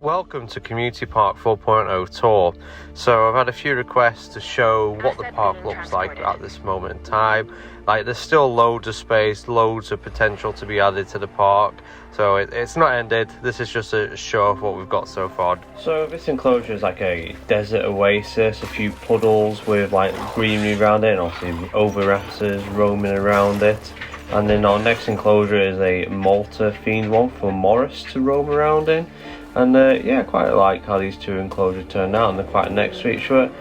Welcome to Community Park 4.0 tour. So I've had a few requests to show what the park looks like at this moment in time. Like, there's still loads of space, loads of potential to be added to the park. So it's not ended. This is just a show of what we've got so far. So this enclosure is like a desert oasis, a few puddles with like greenery around it, and obviously oviraptors roaming around it. And then our next enclosure is a Malta themed one for Morris to roam around in. And yeah, quite like how these two enclosures turned out, and they're quite next to each other.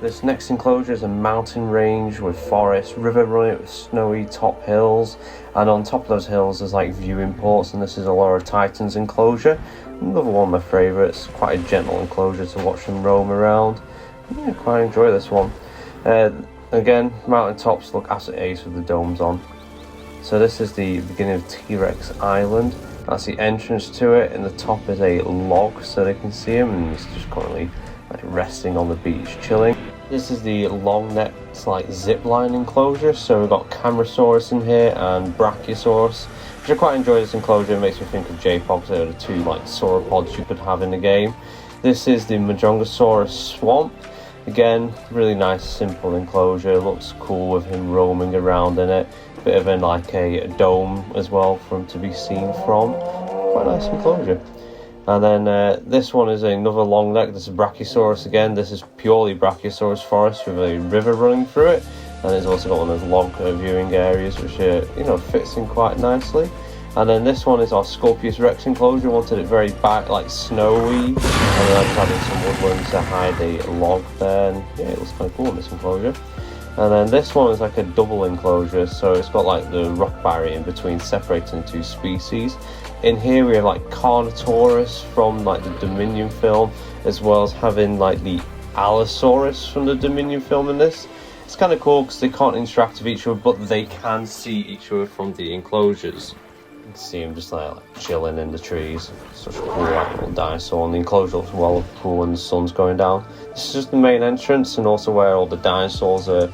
This next enclosure is a mountain range with forest, river running with snowy top hills, and on top of those hills there's like viewing ports, and this is a Laura Titans enclosure. Another one of my favourites, quite a gentle enclosure to watch them roam around. Yeah, quite enjoy this one. Again, mountain tops look absolutely ace with the domes on. So this is the beginning of T-Rex Island. That's the entrance to it, and the top is a log so they can see him, and he's just currently like resting on the beach chilling. This is the long neck like zipline enclosure, so we've got Camarasaurus in here and Brachiosaurus, which I quite enjoy. This enclosure. It makes me think of J-Pogs. They're the two like sauropods you could have in the game. This is the Majongosaurus swamp. Again, really nice simple enclosure. It looks cool with him roaming around in it. Bit of a dome as well for him to be seen from. Quite a nice enclosure. And then this one is another long neck. This is Brachiosaurus again. This is purely Brachiosaurus forest with a river running through it. And it's also got one of those log viewing areas which fits in quite nicely. And then this one is our Scorpius Rex enclosure. Wanted it very back, like snowy, and then I just added some woodlands to hide a log there. And yeah, it looks kind of cool in this enclosure. And then this one is like a double enclosure, so it's got like the rock barrier in between, separating the two species. In here we have like Carnotaurus from like the Dominion film, as well as having like the Allosaurus from the Dominion film in this. It's kind of cool because they can't interact with each other, but they can see each other from the enclosures. You can see him just like chilling in the trees. Such a cool little dinosaur, and the enclosure looks well cool when the sun's going down. This is just the main entrance, and also where all the dinosaurs are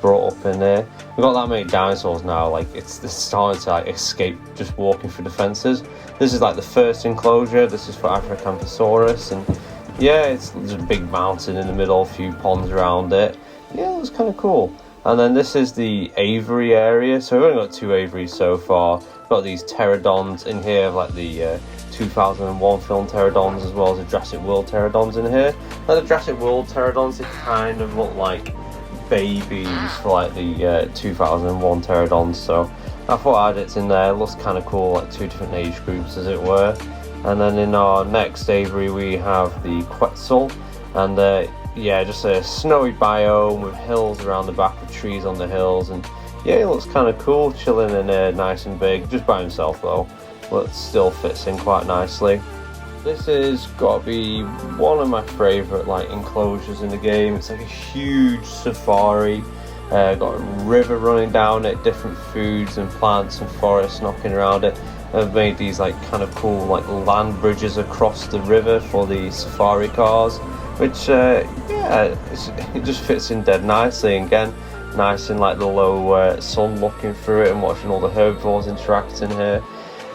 brought up in there. We've got that many dinosaurs now, like it's starting to like escape just walking through the fences. This is like the first enclosure. This is for Africanthrosaurus, and yeah, there's a big mountain in the middle, a few ponds around it. Yeah, it was kind of cool. And then this is the aviary area. So we've only got two aviaries so far. We've got these pterodons in here, like the 2001 film pterodons, as well as the Jurassic World pterodons in here. Now the Jurassic World pterodons, they kind of look like babies for like the 2001 pterodons. So I thought I'd add it in there. It looks kind of cool, like two different age groups as it were. And then in our next aviary we have the Quetzal, and yeah, just a snowy biome with hills around the back, with trees on the hills, and yeah, it looks kind of cool, chilling in there, nice and big, just by himself though, but still fits in quite nicely. This has got to be one of my favourite like enclosures in the game. It's like a huge safari, got a river running down it, different foods and plants and forests knocking around it. I've made these like kind of cool like land bridges across the river for the safari cars, which yeah, it just fits in dead nicely. Again, nice in like the low sun looking through it and watching all the herbivores interacting here.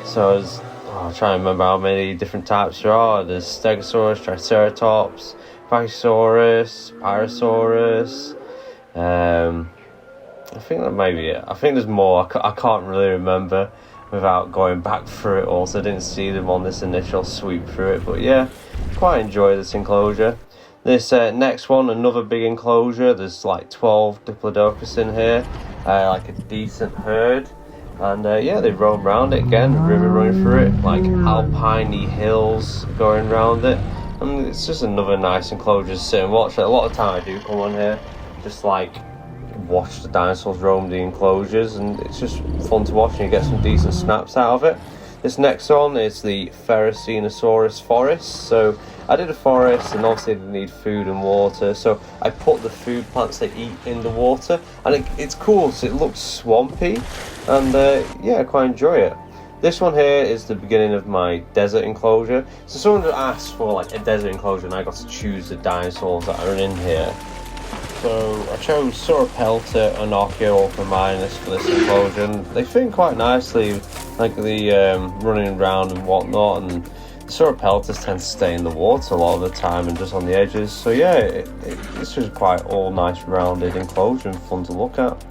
So I'm trying to remember how many different types there are. There's Stegosaurus, Triceratops, Brachiosaurus, Pyrosaurus. I think that may be it. I think there's more. I can't really remember without going back through it all, so I didn't see them on this initial sweep through it. But yeah, quite enjoy this enclosure. This next one, another big enclosure. There's like 12 Diplodocus in here, like a decent herd. And yeah, they roam around it again, river running through it, like alpiney hills going around it. And it's just another nice enclosure to sit and watch. A lot of time I do come on here, just like watch the dinosaurs roam the enclosures, and it's just fun to watch, and you get some decent snaps out of it. This next one is the Ferrocenosaurus forest. So I did a forest, and obviously they need food and water, so I put the food plants they eat in the water, and it's cool, so it looks swampy, and yeah, I quite enjoy it. This one here is the beginning of my desert enclosure. So someone asked for like a desert enclosure, and I got to choose the dinosaurs that are in here. So I chose Sauropelta and Archaeorphominus for this enclosure, and they fit in quite nicely, like the running around and whatnot, and sauropeltis tend to stay in the water a lot of the time and just on the edges. So yeah, it's just quite all nice rounded enclosure and fun to look at.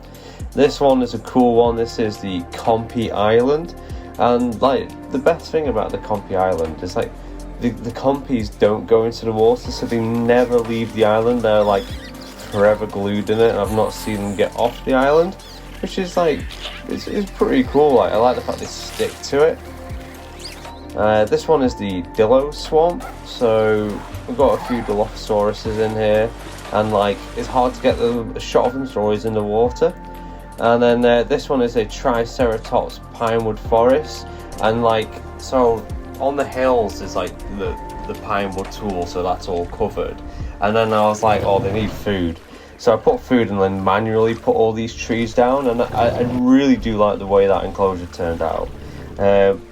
This one is a cool one. This is the Compy Island, and like the best thing about the Compy Island is like the compies don't go into the water, so they never leave the island. They're like forever glued in it, and I've not seen them get off the island, which is like it's pretty cool. Like I like the fact they stick to it. This one is the Dillo Swamp, so we've got a few Dilophosauruses in here, and like it's hard to get a shot of them, so they're always in the water. And then this one is a Triceratops Pinewood Forest, and like so on the hills is like the pinewood tool, so that's all covered. And then I was like, oh, they need food, so I put food and then manually put all these trees down, and I really do like the way that enclosure turned out.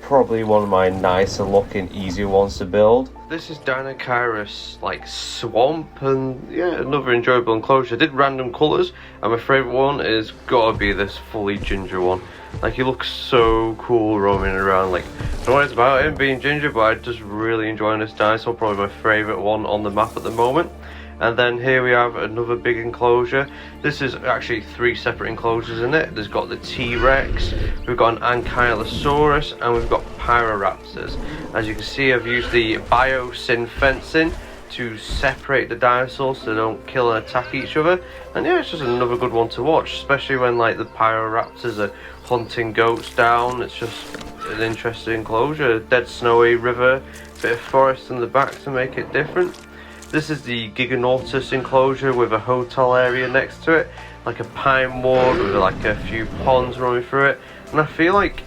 Probably one of my nicer looking, easier ones to build. This is Dinocyrus like swamp, and yeah, another enjoyable enclosure. I did random colours, and my favourite one is gotta be this fully ginger one. Like he looks so cool roaming around. Like I don't know what it's about him being ginger, but I'm just really enjoying this dinosaur. Probably my favourite one on the map at the moment. And then here we have another big enclosure. This is actually 3 separate enclosures in it. There's got the T-Rex, we've got an Ankylosaurus, and we've got Pyroraptors. As you can see, I've used the biosyn fencing to separate the dinosaurs so they don't kill and attack each other. And yeah, it's just another good one to watch, especially when like the Pyroraptors are hunting goats down. It's just an interesting enclosure. Dead snowy river, bit of forest in the back to make it different. This is the Giganautus enclosure with a hotel area next to it, like a pine wood with like a few ponds running through it. And I feel like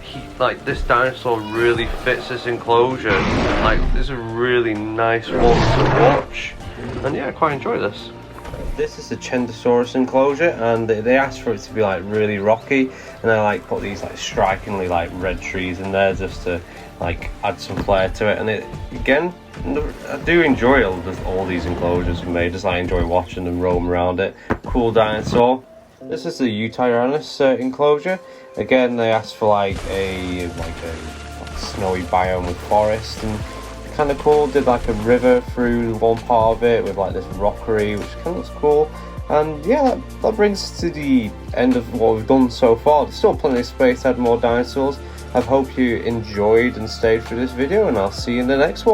this dinosaur really fits this enclosure. Like this is a really nice one to watch, and yeah, I quite enjoy this. This is the Chendosaurus enclosure, and they asked for it to be like really rocky, and I like put these like strikingly like red trees in there just to like add some flair to it. And it again, I do enjoy all these enclosures we made. Just I enjoy watching them roam around it. Cool dinosaur. This is the Eutyrannus enclosure. Again, they asked for like a snowy biome with forest, and kind of cool. Did like a river through one part of it with like this rockery, which kind of looks cool. And yeah, that brings us to the end of what we've done so far. There's still plenty of space to add more dinosaurs. I hope you enjoyed and stayed for this video, and I'll see you in the next one.